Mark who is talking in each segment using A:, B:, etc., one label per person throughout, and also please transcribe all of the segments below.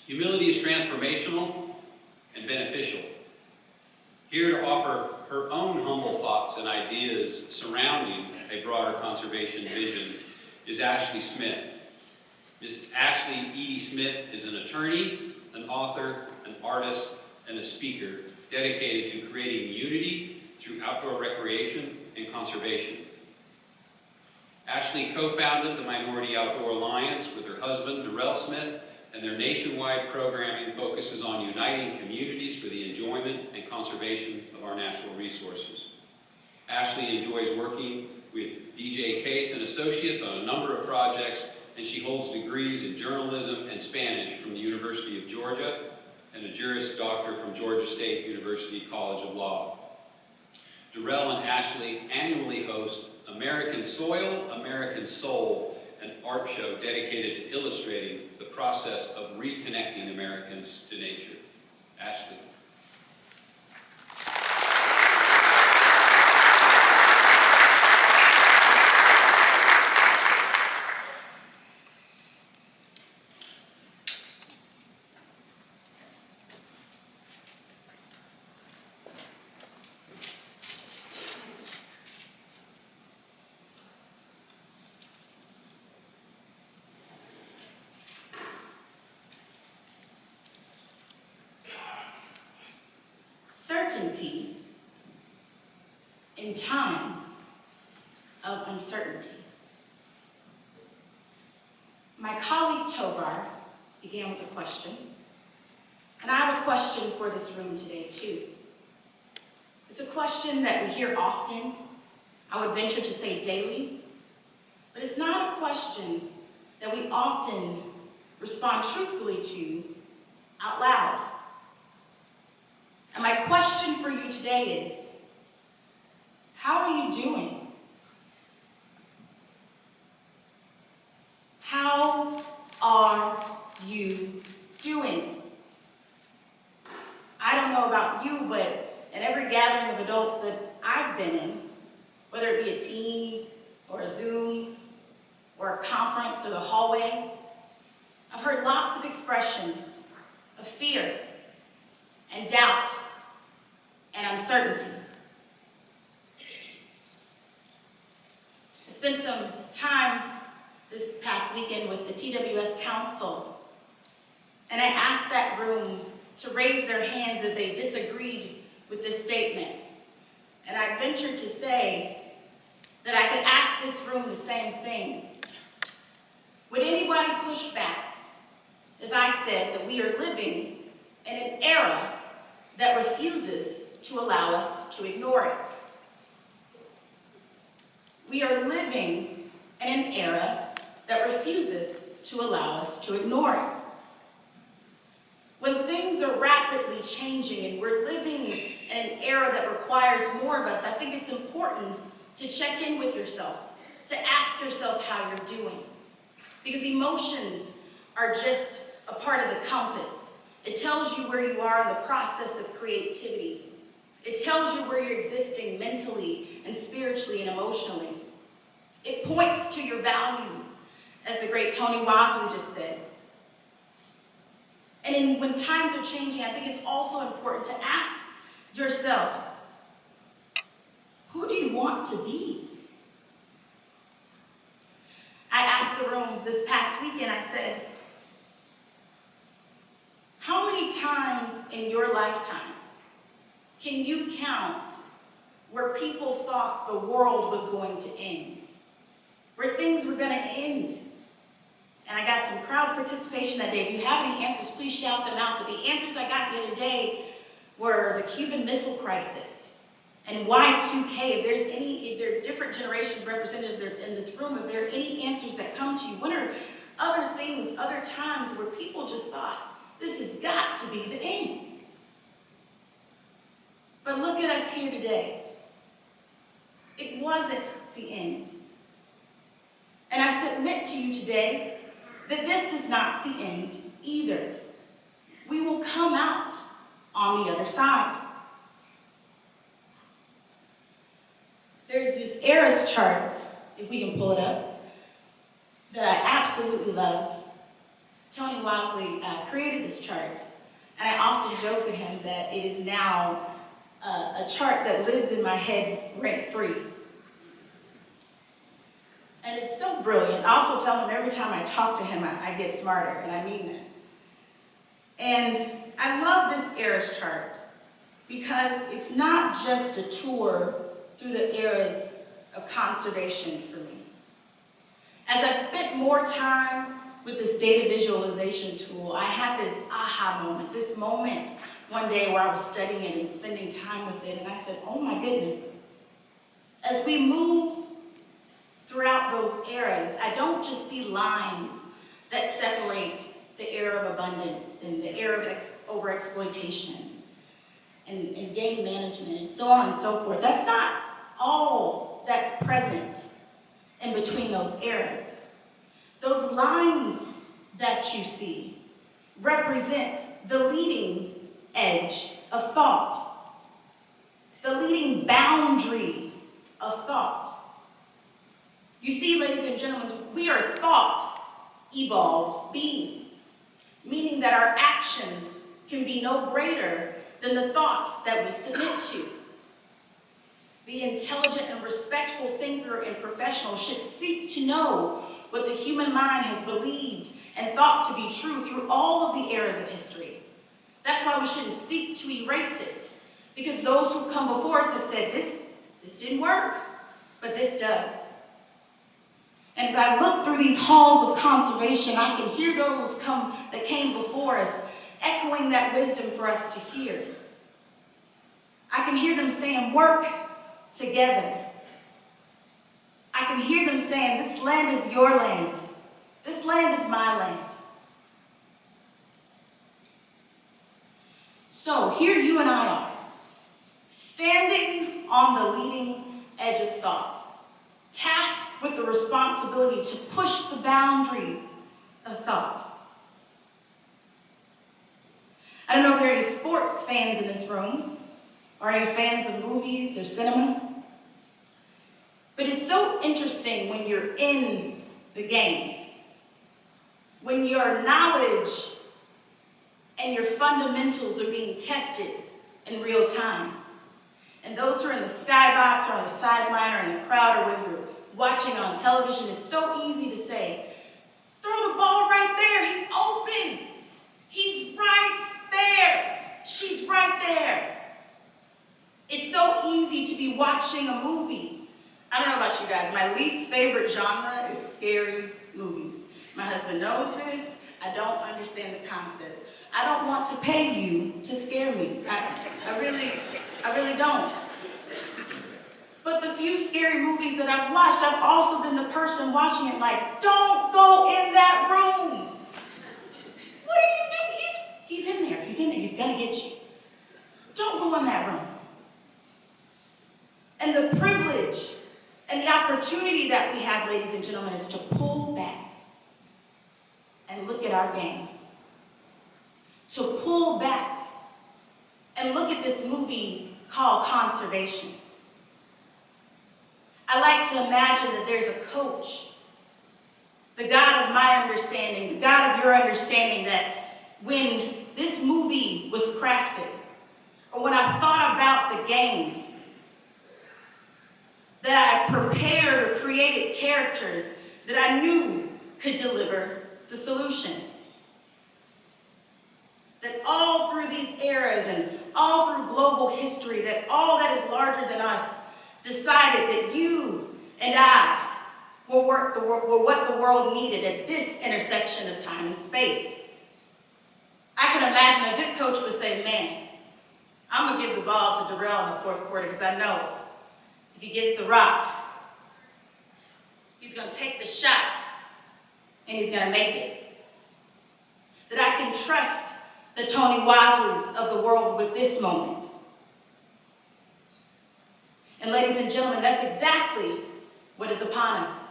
A: Humility is transformational and beneficial. Here to offer her own humble thoughts and ideas surrounding a broader conservation vision is Ashley Smith. Ms. Ashley Edie Smith is an attorney, an author, an artist, and a speaker dedicated to creating unity through outdoor recreation and conservation. Ashley co-founded the Minority Outdoor Alliance with her husband, Darrell Smith, and their nationwide programming focuses on uniting communities for the enjoyment and conservation of our natural resources. Ashley enjoys working with DJ Case and Associates on a number of projects, and she holds degrees in journalism and Spanish from the University of Georgia and a Juris Doctor from Georgia State University College of Law. Darrell and Ashley annually host American Soil, American Soul, an art show dedicated to illustrating the process of reconnecting Americans to nature. Ashley.
B: Certainty in times of uncertainty. My colleague Tovar began with a question, and I have a question for this room today too. It's a question that we hear often, I would venture to say daily, but it's not a question that we often respond truthfully to out loud. And my question for you today is, how are you doing? How are you doing? I don't know about you, but in every gathering of adults that I've been in, whether it be a Teams or a Zoom or a conference or the hallway, I've heard lots of expressions of fear and doubt and uncertainty. I spent some time this past weekend with the TWS Council, and I asked that room to raise their hands if they disagreed with this statement. And I ventured to say that I could ask this room the same thing. Would anybody push back if I said that we are living in an era that refuses to allow us to ignore it? We are living in an era that refuses to allow us to ignore it. When things are rapidly changing and we're living in an era that requires more of us, I think it's important to check in with yourself, to ask yourself how you're doing. Because emotions are just a part of the compass. It tells you where you are in the process of creativity. It tells you where you're existing mentally and spiritually and emotionally. It points to your values, as the great Tony Bosley just said. And when times are changing, I think it's also important to ask yourself, who do you want to be? I asked the room this past weekend, I said, how many times in your lifetime can you count where people thought the world was going to end? Where things were going to end? And I got some crowd participation that day. If you have any answers, please shout them out. But the answers I got the other day were the Cuban Missile Crisis and Y2K. If there are different generations represented in this room, if there are any answers that come to you, what are other things, other times where people just thought, this has got to be the end? But look at us here today. It wasn't the end. And I submit to you today that this is not the end either. We will come out on the other side. There's this ERAS chart, if we can pull it up, that I absolutely love. Tony Wadley created this chart, and I often joke with him that it is now a chart that lives in my head rent-free. And it's so brilliant. I also tell him every time I talk to him, I get smarter, and I mean that. And I love this eras chart because it's not just a tour through the eras of conservation for me. As I spent more time with this data visualization tool, I had this aha moment, this moment one day where I was studying it and spending time with it, and I said, oh my goodness. As we move throughout those eras, I don't just see lines that separate the era of abundance and the era of overexploitation and game management and so on and so forth. That's not all that's present in between those eras. Those lines that you see represent the leading edge of thought, the leading boundary of thought. You see, ladies and gentlemen, we are thought-evolved beings, meaning that our actions can be no greater than the thoughts that we submit to. The intelligent and respectful thinker and professional should seek to know what the human mind has believed and thought to be true through all of the eras of history. That's why we shouldn't seek to erase it, because those who come before us have said, this didn't work, but this does. And as I look through these halls of conservation, I can hear those that came before us, echoing that wisdom for us to hear. I can hear them saying, work together. I can hear them saying, this land is your land. This land is my land. So here you and I are, standing on the leading edge of thought, tasked with the responsibility to push the boundaries of thought. I don't know if there are any sports fans in this room, or any fans of movies or cinema, but it's so interesting when you're in the game, when your knowledge and your fundamentals are being tested in real time. And those who are in the skybox or on the sideline or in the crowd or whether you're watching on television, it's so easy to say, throw the ball right there, he's open. He's right there. She's right there. It's so easy to be watching a movie. I don't know about you guys, my least favorite genre is scary movies. My husband knows this. I don't understand the concept. I don't want to pay you to scare me. I really don't. But the few scary movies that I've watched, I've also been the person watching it like, don't go in that room. What are you doing? He's in there, he's gonna get you. Don't go in that room. And the privilege and the opportunity that we have, ladies and gentlemen, is to pull back and look at our game. To pull back and look at this movie called Conservation. I like to imagine that there's a coach, the God of my understanding, the God of your understanding, that when this movie was crafted, or when I thought about the game, that I prepared or created characters that I knew could deliver the solution. That all through these eras and all through global history, that all that is larger than us decided that you and I were what the world needed at this intersection of time and space. I can imagine a good coach would say, man, I'm going to give the ball to Darrell in the fourth quarter because I know if he gets the rock, he's going to take the shot and he's going to make it. That I can trust the Tony Wadleys of the world with this moment. And ladies and gentlemen, that's exactly what is upon us.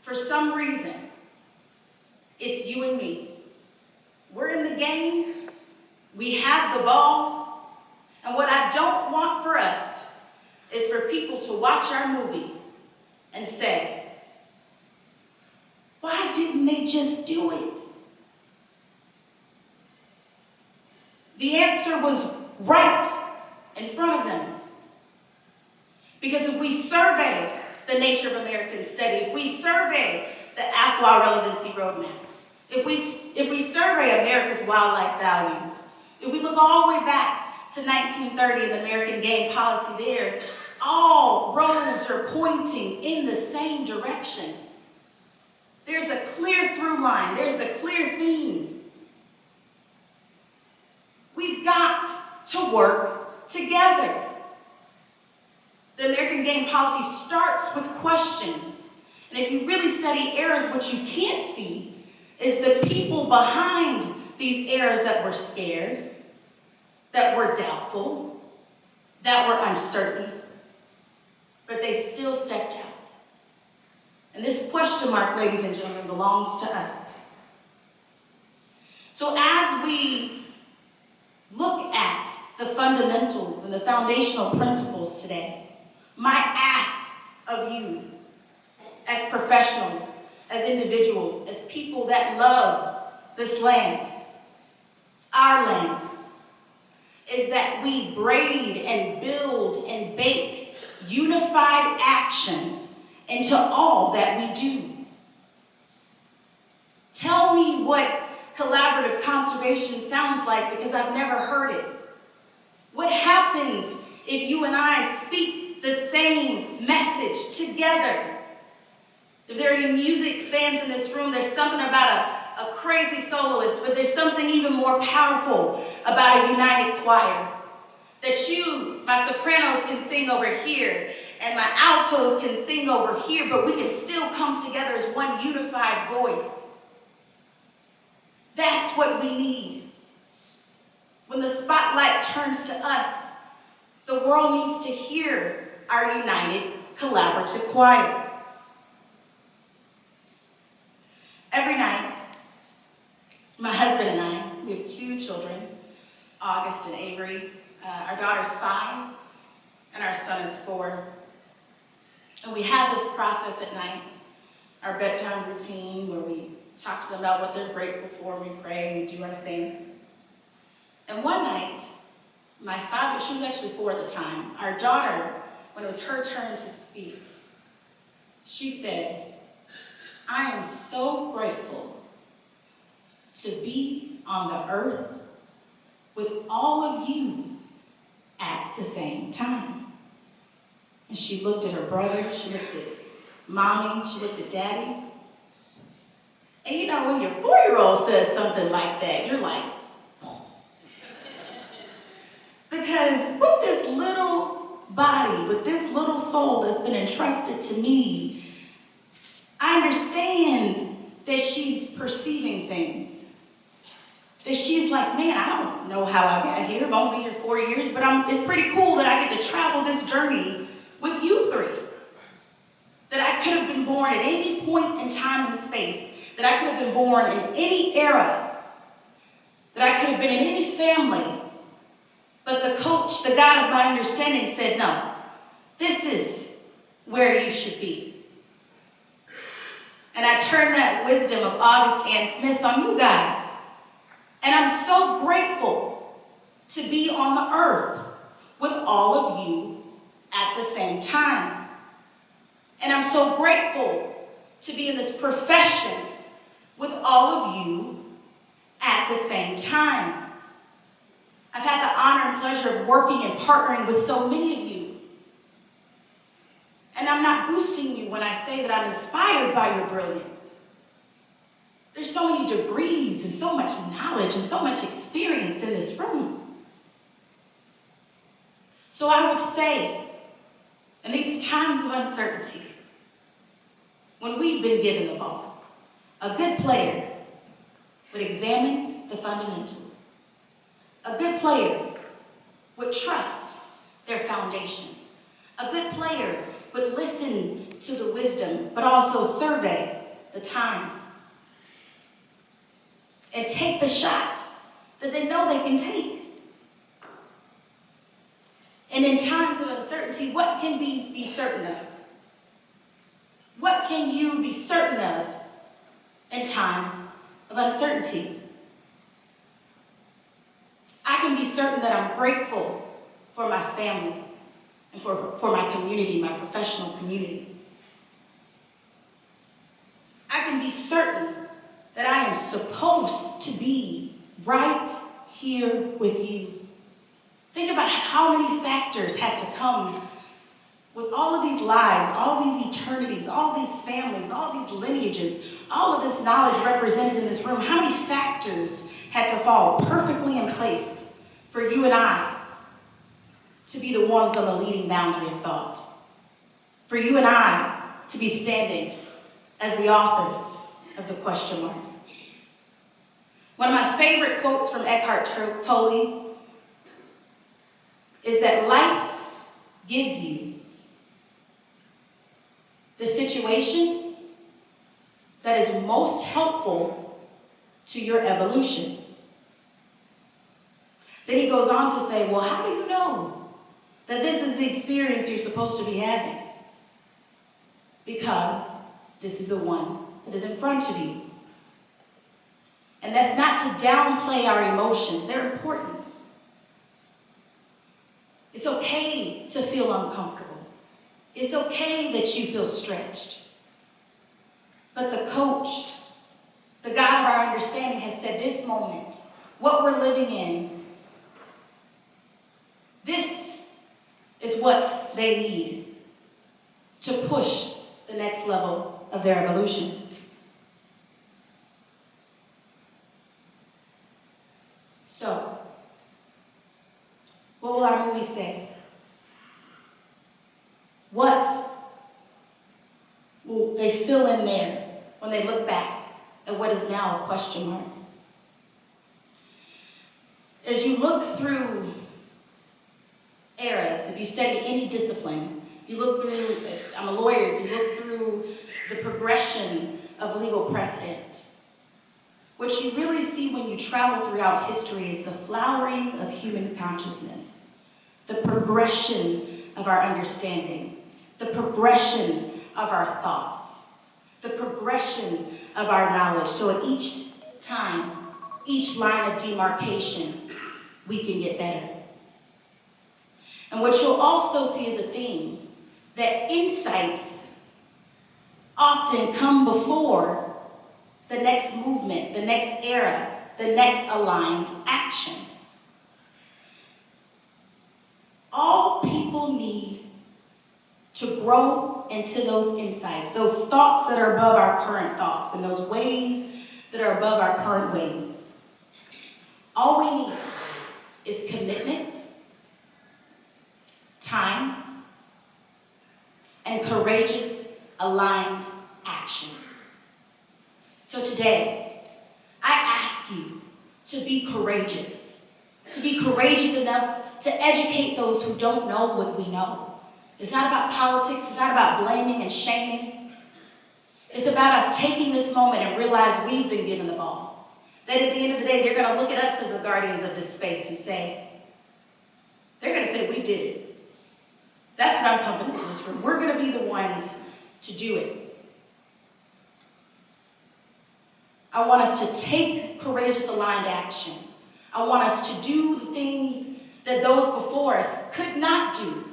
B: For some reason, it's you and me. We're in the game, we have the ball, and what I don't want for us is for people to watch our movie and say, why didn't they just do it? answer was right in front of them. Because if we survey the Nature of American Study, if we survey the AFWA Relevancy Roadmap, if we survey America's wildlife values, if we look all the way back to 1930 and the American Game Policy there, all roads are pointing in the same direction. There's a clear through line. There's a clear theme. We've got to work together. The American Game Policy starts with questions. And if you really study errors, what you can't see is the people behind these errors that were scared, that were doubtful, that were uncertain, but they still stepped out. And this question mark, ladies and gentlemen, belongs to us. So as we look at the fundamentals and the foundational principles today, my ask of you as professionals, as individuals, as people that love this land, our land, is that we braid and build and bake unified action into all that we do. Tell me what collaborative conservation sounds like, because I've never heard it. What happens if you and I speak the same message together? If there are any music fans in this room, there's something about a crazy soloist, but there's something even more powerful about a united choir. That you, my sopranos, can sing over here, and my altos can sing over here, but we can still come together as one unified voice. That's what we need. When the spotlight turns to us, the world needs to hear our united, collaborative choir. Every night, my husband and I, we have 2 children, August and Avery. Our daughter's 5, and our son is 4. And we have this process at night, our bedtime routine, where we talk to them about what they're grateful for, and we pray, and we do our thing. And one night, my 5, she was actually 4 at the time, our daughter, when it was her turn to speak, she said, "I am so grateful to be on the earth with all of you at the same time." And she looked at her brother, she looked at mommy, she looked at daddy. And you know, when your 4-year-old says something like that, you're like, because with this little body, with this little soul that's been entrusted to me, I understand that she's perceiving things. That she's like, man, I don't know how I got here. I've only been here 4 years, but it's pretty cool that I get to travel this journey with you 3. That I could have been born at any point in time and space. That I could have been born in any era. That I could have been in any family. But the coach, the God of my understanding, said, no, this is where you should be. And I turn that wisdom of August Ann Smith on you guys. And I'm so grateful to be on the earth with all of you at the same time. And I'm so grateful to be in this profession with all of you at the same time. I've had the honor and pleasure of working and partnering with so many of you. And I'm not boosting you when I say that I'm inspired by your brilliance. There's so many degrees and so much knowledge and so much experience in this room. So I would say, in these times of uncertainty, when we've been given the ball, a good player would examine the fundamentals. A good player would trust their foundation. A good player would listen to the wisdom, but also survey the times. And take the shot that they know they can take. And in times of uncertainty, what can we be certain of? What can you be certain of in times of uncertainty? I can can be certain that I'm grateful for my family and for my community, my professional community. I can be certain that I am supposed to be right here with you. Think about how many factors had to come with all of these lives, all these eternities, all these families, all these lineages, all of this knowledge represented in this room. How many factors had to fall perfectly in place for you and I to be the ones on the leading boundary of thought? For you and I to be standing as the authors of the question mark. One of my favorite quotes from Eckhart Tolle is that life gives you the situation that is most helpful to your evolution. Then he goes on to say, well, how do you know that this is the experience you're supposed to be having? Because this is the one that is in front of you. And that's not to downplay our emotions. They're important. It's okay to feel uncomfortable. It's okay that you feel stretched. But the coach, the God of our understanding, has said this moment, what we're living in, this is what they need to push the next level of their evolution. So, what will our movie say? What will they fill in there when they look back at what is now a question mark? As you look through eras, if you study any discipline, you look through, I'm a lawyer, if you look through the progression of legal precedent, what you really see when you travel throughout history is the flowering of human consciousness, the progression of our understanding, the progression of our thoughts, the progression of our knowledge. So at each time, each line of demarcation, we can get better. And what you'll also see is a theme, that insights often come before the next movement, the next era, the next aligned action. All people need to grow into those insights, those thoughts that are above our current thoughts, and those ways that are above our current ways. All we need is commitment, time, and courageous, aligned action. So today, I ask you to be courageous enough to educate those who don't know what we know. It's not about politics, it's not about blaming and shaming. It's about us taking this moment and realize we've been given the ball. That at the end of the day, they're gonna look at us as the guardians of this space and say, they're gonna say, we did it. That's what I'm pumping into this room. We're gonna be the ones to do it. I want us to take courageous, aligned action. I want us to do the things that those before us could not do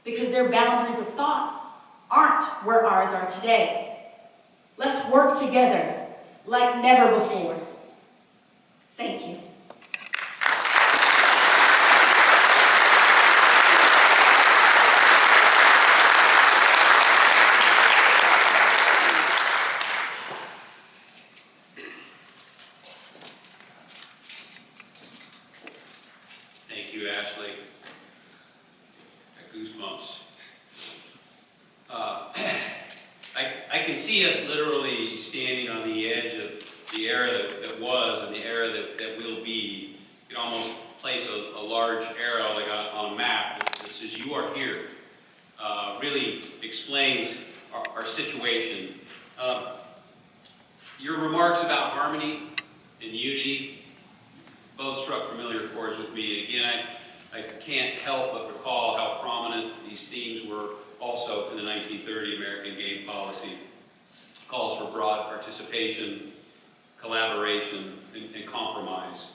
B: because their boundaries of thought aren't where ours are today. Let's work together like never before. Thank you.
A: Thank you, Ashley. Got goosebumps. I can see us literally standing on the edge of the era that was and the era that will be. You can almost place a large arrow like on a map that says you are here. Really explains our situation. Your remarks about harmony and unity both struck familiar chords with me. Again, I can't help but recall how prominent these themes were also in the 1930 American Game Policy. Calls for broad participation, collaboration, and compromise.